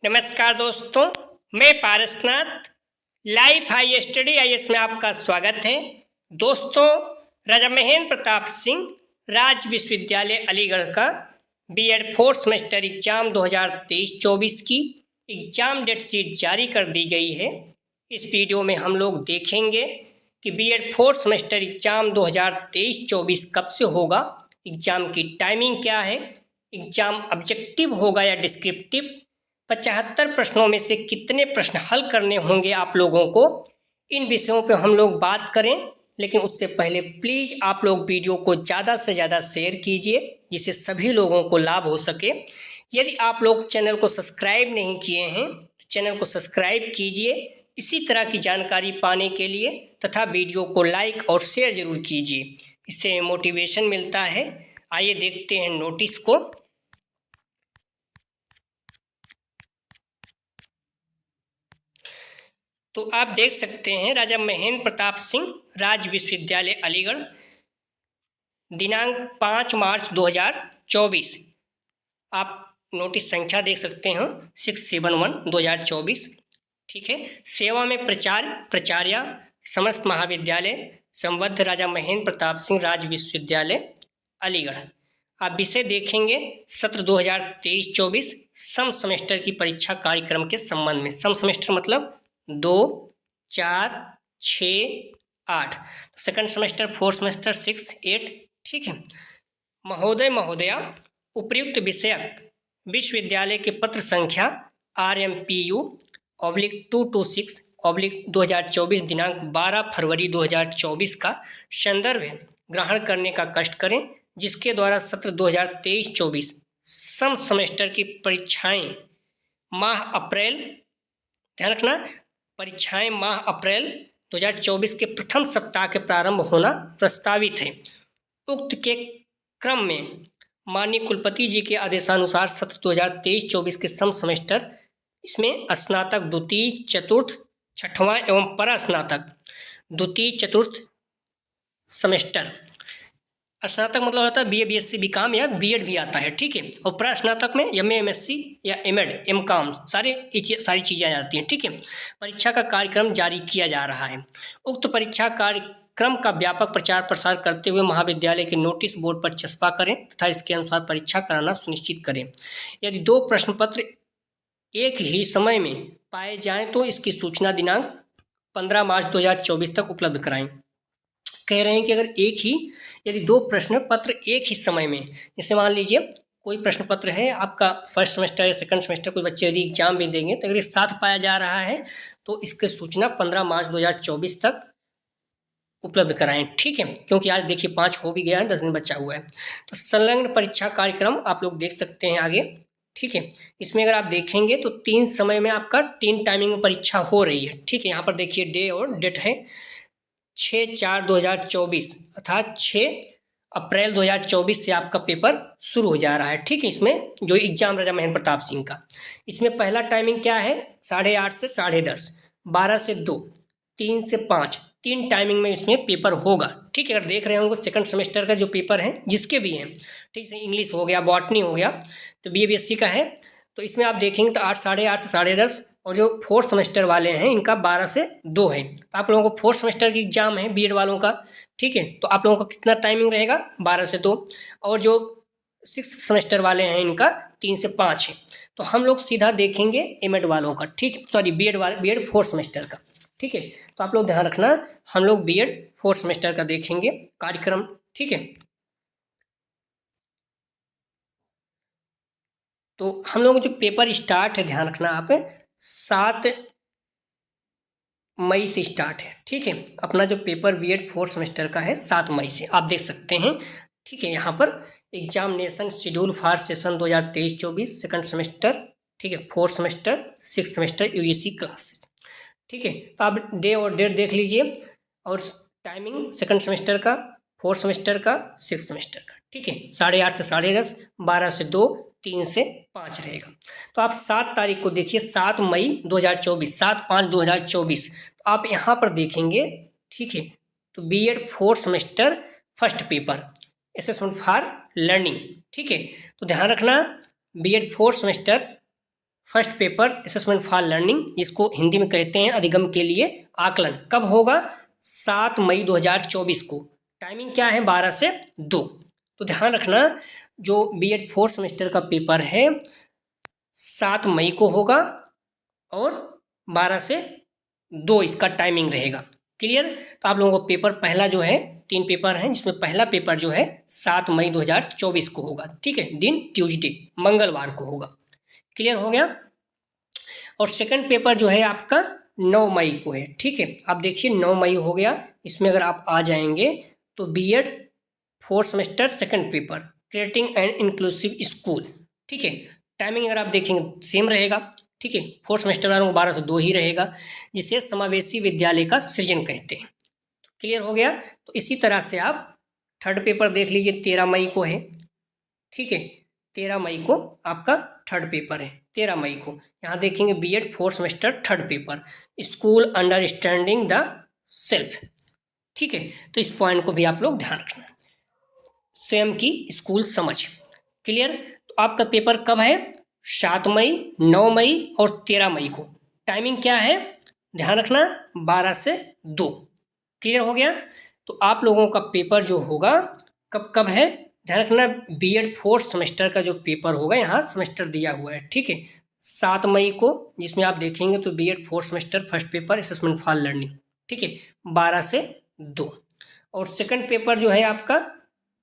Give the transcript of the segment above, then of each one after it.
नमस्कार दोस्तों, मैं Parasnath life high study IAS में आपका स्वागत है। दोस्तों, राजा महेंद्र प्रताप सिंह राज्य विश्वविद्यालय अलीगढ़ का बीएड फोर्थ सेमेस्टर एग्जाम 2023-24 की एग्जाम डेट शीट जारी कर दी गई है। इस वीडियो में हम लोग देखेंगे कि बीएड फोर्थ सेमेस्टर एग्जाम 2023-24 कब से होगा, एग्जाम की टाइमिंग क्या है, एग्जाम ऑब्जेक्टिव होगा या डिस्क्रिप्टिव, 75 प्रश्नों में से कितने प्रश्न हल करने होंगे आप लोगों को, इन विषयों पे हम लोग बात करें। लेकिन उससे पहले प्लीज़ आप लोग वीडियो को ज़्यादा से ज़्यादा शेयर कीजिए जिससे सभी लोगों को लाभ हो सके। यदि आप लोग चैनल को सब्सक्राइब नहीं किए हैं तो चैनल को सब्सक्राइब कीजिए इसी तरह की जानकारी पाने के लिए, तथा वीडियो को लाइक और शेयर ज़रूर कीजिए, इससे मोटिवेशन मिलता है। आइए देखते हैं नोटिस को। तो आप देख सकते हैं राजा महेंद्र प्रताप सिंह राज्य विश्वविद्यालय अलीगढ़, दिनांक 5 मार्च 2024। आप नोटिस संख्या देख सकते हैं 671/2024। ठीक है। सेवा में प्राचार्य समस्त महाविद्यालय संबद्ध राजा महेंद्र प्रताप सिंह राज्य विश्वविद्यालय अलीगढ़। आप विषय देखेंगे सत्र 2023-24 सम सेमेस्टर की परीक्षा कार्यक्रम के संबंध में। सम सेमेस्टर मतलब 2, 4, 6, 8, सेकंड सेमेस्टर, फोर्थ सेमेस्टर 6, 8। ठीक है। महोदय महोदया, उपर्युक्त विषयक विश्वविद्यालय के पत्र संख्या RMPU/226/2024 दिनांक 12 फरवरी 2024 का संदर्भ ग्रहण करने का कष्ट करें, जिसके द्वारा सत्र 2023-24 सम सेमेस्टर की परीक्षाएं माह अप्रैल, ध्यान रखना, परीक्षाएं माह अप्रैल 2024 के प्रथम सप्ताह के प्रारंभ होना प्रस्तावित है। उक्त के क्रम में माननीय कुलपति जी के आदेशानुसार सत्र 2023-24 के सम सेमेस्टर, इसमें स्नातक द्वितीय, चतुर्थ, छठवां एवं परास्नातक द्वितीय, चतुर्थ सेमेस्टर, स्नातक मतलब होता है BA, BSc, BCom या BEd भी आता है। ठीक है। और परास्नातक में MA, MSc या MEd, MCom सारी चीज़ें आ जाती हैं। ठीक है। परीक्षा का कार्यक्रम जारी किया जा रहा है। उक्त परीक्षा कार्यक्रम का व्यापक प्रचार प्रसार करते हुए महाविद्यालय के नोटिस बोर्ड पर चस्पा करें तथा इसके अनुसार परीक्षा कराना सुनिश्चित करें। यदि 2 प्रश्न पत्र एक ही समय में पाए जाएं तो इसकी सूचना दिनांक 15 मार्च 2024 तक उपलब्ध कराएं। कह रहे हैं कि अगर यदि 2 प्रश्न पत्र एक ही समय में, जैसे मान लीजिए कोई प्रश्न पत्र है आपका फर्स्ट सेमेस्टर या सेकंड सेमेस्टर, कोई बच्चे यदि एग्जाम भी देंगे तो अगर एक साथ पाया जा रहा है तो इसकी सूचना 15 मार्च 2024 तक उपलब्ध कराएं। ठीक है। क्योंकि आज देखिए 5 हो भी गया है, 10 दिन बचा हुआ है। तो संलग्न परीक्षा कार्यक्रम आप लोग देख सकते हैं आगे। ठीक है। इसमें अगर आप देखेंगे तो 3 समय में आपका 3 टाइमिंग में परीक्षा हो रही है। ठीक है। यहाँ पर देखिए डे और डेट है 6/4/2024 अर्थात 6 अप्रैल 2024 से आपका पेपर शुरू हो जा रहा है। ठीक है। इसमें जो एग्जाम राजा महेंद्र प्रताप सिंह का, इसमें पहला टाइमिंग क्या है 8:30 से 10:30, 12 से 2, 3 से 5, 3 टाइमिंग में इसमें पेपर होगा। ठीक है। अगर देख रहे होंगे सेकंड सेमेस्टर का जो पेपर है जिसके भी हैं, ठीक है, इंग्लिश हो गया, बॉटनी हो गया, तो BA BSc का है, तो इसमें आप देखेंगे तो 8, 8:30 से 10:30, और जो फोर्थ सेमेस्टर वाले हैं इनका 12 से 2 है। तो आप लोगों को फोर्थ सेमेस्टर की एग्जाम है BEd वालों का। ठीक है। तो आप लोगों का कितना टाइमिंग रहेगा 12 से 2, और जो 6th सेमेस्टर वाले हैं इनका 3 से 5 है। तो हम लोग सीधा देखेंगे MEd वालों का, ठीक, सॉरी BEd फोर्थ सेमेस्टर का। ठीक है। तो आप लोग ध्यान रखना, हम लोग BEd फोर्थ सेमेस्टर का देखेंगे कार्यक्रम। ठीक है। तो हम लोग जो पेपर स्टार्ट है, ध्यान रखना आप, 7 मई से स्टार्ट है। ठीक है। अपना जो पेपर BEd फोर्थ सेमेस्टर का है 7 मई से आप देख सकते हैं। ठीक है। यहाँ पर examination schedule for session 2023-24 second semester, ठीक है, fourth semester, 6th semester UGC classes. ठीक है। तो आप डे और डेट देख लीजिए, और टाइमिंग सेकंड सेमेस्टर का, फोर्थ सेमेस्टर का, 6th सेमेस्टर का। ठीक है। 8:30 से 10:30, 12 से 2, 3 से 5 रहेगा। तो आप 7 तारीख को देखिए, 7 मई 2024, 7/5/2024, तो आप यहाँ पर देखेंगे। ठीक है। तो BEd fourth semester first paper, assessment for learning. ठीक है। तो ध्यान रखना, BEd fourth semester first paper assessment for learning, जिसको हिंदी में कहते हैं अधिगम के लिए आकलन, कब होगा? 7 मई 2024 को। टाइमिंग क्या है? 12 से 2। तो ध्यान रखना, जो बीएड 4th सेमेस्टर का पेपर है 7 मई को होगा और 12 से 2 इसका टाइमिंग रहेगा। क्लियर? तो आप लोगों को पेपर पहला जो है, 3 पेपर हैं जिसमें पहला पेपर जो है 7 मई 2024 को होगा। ठीक है, दिन ट्यूसडे, मंगलवार को होगा। क्लियर हो गया? और सेकंड पेपर जो है आपका 9 मई को है। ठीक है, आप देखिए 9 मई हो गया। इसमें अगर आप आ जाएंगे तो B Ed 4th semester second paper creating and inclusive school. ठीक है, टाइमिंग अगर आप देखेंगे सेम रहेगा। ठीक है, 4th सेमेस्टर वालों को 12 से 2 ही रहेगा, जिसे समावेशी विद्यालय का सृजन कहते हैं। तो क्लियर हो गया? तो इसी तरह से आप थर्ड पेपर देख लीजिए, 13 मई को है। ठीक है, 13 मई को आपका थर्ड पेपर है। 13 मई को यहाँ देखेंगे B Ed 4th semester third paper school understanding the self. ठीक है, तो इस पॉइंट को भी आप लोग ध्यान रखना, स्वयं की स्कूल समझ। क्लियर? तो आपका पेपर कब है? 7 मई, 9 मई और 13 मई को। टाइमिंग क्या है? ध्यान रखना, 12 से 2। क्लियर हो गया? तो आप लोगों का पेपर जो होगा कब कब है? ध्यान रखना, बीएड 4th सेमेस्टर का जो पेपर होगा, यहाँ सेमेस्टर दिया हुआ है। ठीक है, 7 मई को, जिसमें आप देखेंगे तो B Ed 4th semester first paper assessment for learning. ठीक है, 12 से 2। और सेकंड पेपर जो है आपका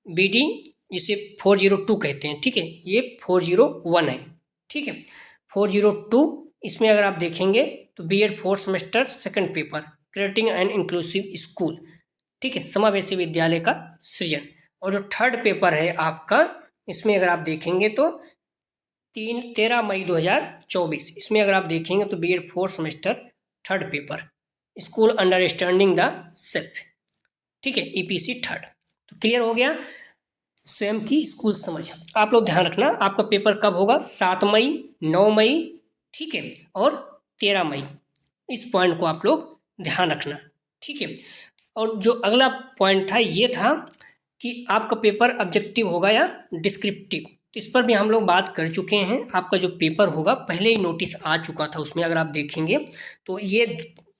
बीडी, जिसे 402 कहते हैं। ठीक है, ये 401 है। ठीक है, 402, इसमें अगर आप देखेंगे तो B Ed 4th semester second paper creating and inclusive school. ठीक है, समावेशी विद्यालय का सृजन। और जो थर्ड पेपर है आपका, इसमें अगर आप देखेंगे तो 13 मई 2024, इसमें अगर आप देखेंगे तो B Ed 4th semester third paper school understanding the self. ठीक है, ईपीसी थर्ड। तो क्लियर हो गया? स्वयं की स्कूल समझ। आप लोग ध्यान रखना, आपका पेपर कब होगा? 7 मई, 9 मई, ठीक है, और 13 मई। इस पॉइंट को आप लोग ध्यान रखना। ठीक है, और जो अगला पॉइंट था ये था कि आपका पेपर ऑब्जेक्टिव होगा या डिस्क्रिप्टिव। तो इस पर भी हम लोग बात कर चुके हैं। आपका जो पेपर होगा पहले ही नोटिस आ चुका था, उसमें अगर आप देखेंगे तो ये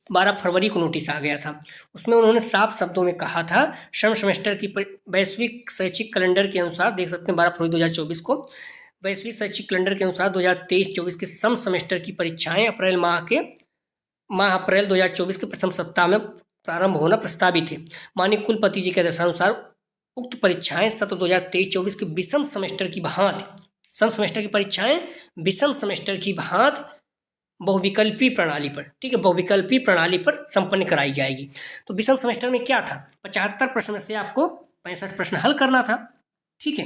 12 फरवरी को नोटिस आ गया था। उसमें उन्होंने साफ शब्दों में कहा था, सम सेमेस्टर की वैश्विक शैक्षिक कैलेंडर के अनुसार, देख सकते हैं 12 फरवरी 2024 को, वैश्विक शैक्षिक कैलेंडर के अनुसार 2023-24 के सम सेमेस्टर की परीक्षाएं अप्रैल 2024 के प्रथम सप्ताह में प्रारंभ होना प्रस्तावित है। माननीय कुलपति जी के आदेशानुसार उक्त परीक्षाएं सत्र 2023-24 के विषम सेमेस्टर की भांति, सम सेमेस्टर की परीक्षाएं विषम सेमेस्टर की भांति बहुविकल्पी प्रणाली पर, ठीक है, बहुविकल्पी प्रणाली पर संपन्न कराई जाएगी। तो विषम सेमेस्टर में क्या था? 75 प्रश्न में से आपको 65 प्रश्न हल करना था। ठीक है,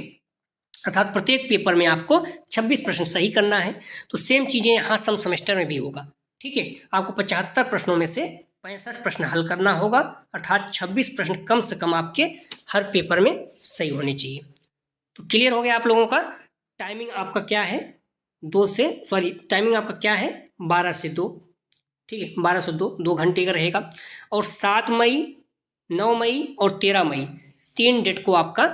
अर्थात प्रत्येक पेपर में आपको 26 प्रश्न सही करना है। तो सेम चीज़ें यहाँ सम सेमेस्टर में भी होगा। ठीक है, आपको 75 प्रश्नों में से 65 प्रश्न हल करना होगा, अर्थात 26 प्रश्न कम से कम आपके हर पेपर में सही होने चाहिए। तो क्लियर हो गया आप लोगों का? टाइमिंग आपका क्या है? 12 से 2। ठीक है, 12 से 2 घंटे का रहेगा। और 7 मई, 9 मई और 13 मई 3 डेट को आपका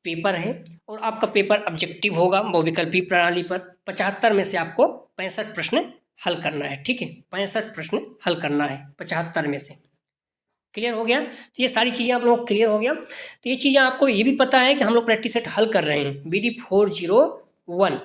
पेपर है। और आपका पेपर ऑब्जेक्टिव होगा बहुविकल्पी प्रणाली पर। 75 में से आपको 65 प्रश्न हल करना है। ठीक है, 65 प्रश्न हल करना है 75 में से। क्लियर हो गया? तो ये सारी चीज़ें आप लोगों को क्लियर हो गया। तो ये चीज़ें आपको ये भी पता है कि हम लोग प्रैक्टिस सेट हल कर रहे हैं। BD 401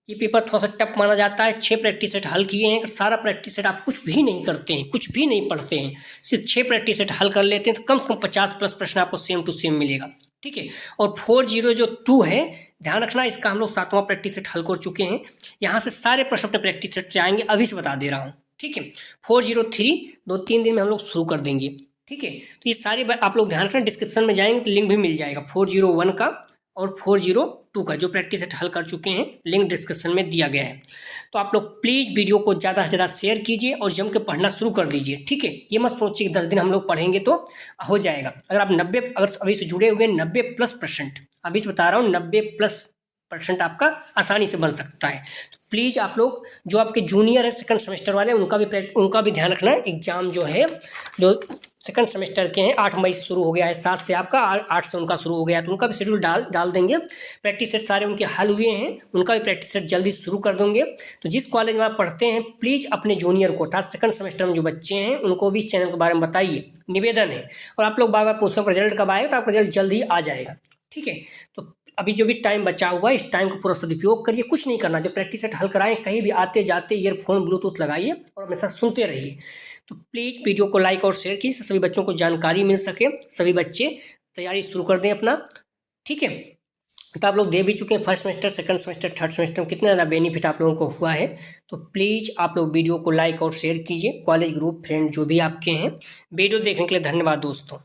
ये पेपर थोड़ा सा टफ माना जाता है। 6 प्रैक्टिस सेट हल किए हैं। सारा प्रैक्टिस सेट आप कुछ भी नहीं करते हैं, कुछ भी नहीं पढ़ते हैं, सिर्फ 6 प्रैक्टिस सेट हल कर लेते हैं तो कम से कम 50+ प्रश्न आपको सेम टू सेम मिलेगा। ठीक है, और 40 है, ध्यान रखना, इसका हम लोग 7वां प्रैक्टिस सेट हल कर चुके हैं। यहाँ से सारे प्रश्न अपने प्रैक्टिस सेट से आएंगे, अभी से बता दे रहा हूँ। ठीक है, 403 2-3 दिन में हम लोग शुरू कर देंगे। ठीक है, तो ये सारे आप लोग ध्यान रखना, डिस्क्रिप्शन में जाएंगे तो लिंक भी मिल जाएगा 401 का और 402 का, जो प्रैक्टिस सेट हल कर चुके हैं, लिंक डिस्क्रिप्शन में दिया गया है। तो आप लोग प्लीज़ वीडियो को ज़्यादा से ज़्यादा शेयर कीजिए और जम के पढ़ना शुरू कर दीजिए। ठीक है, ये मत सोचिए कि 10 दिन हम लोग पढ़ेंगे तो हो जाएगा। अगर आप अगर अभी से जुड़े हुए 90+%, अभी से बता रहा हूँ 90+% आपका आसानी से बन सकता है। तो प्लीज़ आप लोग, जो आपके जूनियर है सेकंड सेमेस्टर वाले, उनका भी ध्यान रखना है। एग्ज़ाम जो है, जो सेकंड सेमेस्टर के हैं, 8 मई से शुरू हो गया है, 7 से आपका 8 से उनका शुरू हो गया है, तो उनका भी शेड्यूल डाल देंगे। प्रैक्टिस सेट सारे उनके हल हुए हैं, उनका भी प्रैक्टिस सेट जल्दी शुरू कर देंगे। तो जिस कॉलेज में आप पढ़ते हैं प्लीज़ अपने जूनियर को अर्थात सेकंड सेमेस्टर में जो बच्चे हैं उनको भी इस चैनल के बारे में बताइए, निवेदन है। और आप लोग बार बार पूछ रहे हो रिजल्ट कब आएगा, तो आपका रिजल्ट जल्द ही आ जाएगा, ठीक है। तो अभी जो भी टाइम बचा हुआ है इस टाइम का पूरा सदुपयोग करिए, कुछ नहीं करना। जब प्रैक्टिस सेट हल कराएं कहीं भी आते जाते ईयरफोन ब्लूटूथ लगाइए और हमेशा सुनते रहिए। तो प्लीज़ वीडियो को लाइक और शेयर कीजिए, सभी बच्चों को जानकारी मिल सके, सभी बच्चे तैयारी शुरू कर दें अपना, ठीक है। तो आप लोग दे भी चुके हैं first semester, second semester, third semester में कितना ज़्यादा बेनिफिट आप लोगों को हुआ है। तो प्लीज़ आप लोग वीडियो को लाइक और शेयर कीजिए, कॉलेज ग्रुप फ्रेंड जो भी आपके हैं। वीडियो देखने के लिए धन्यवाद दोस्तों।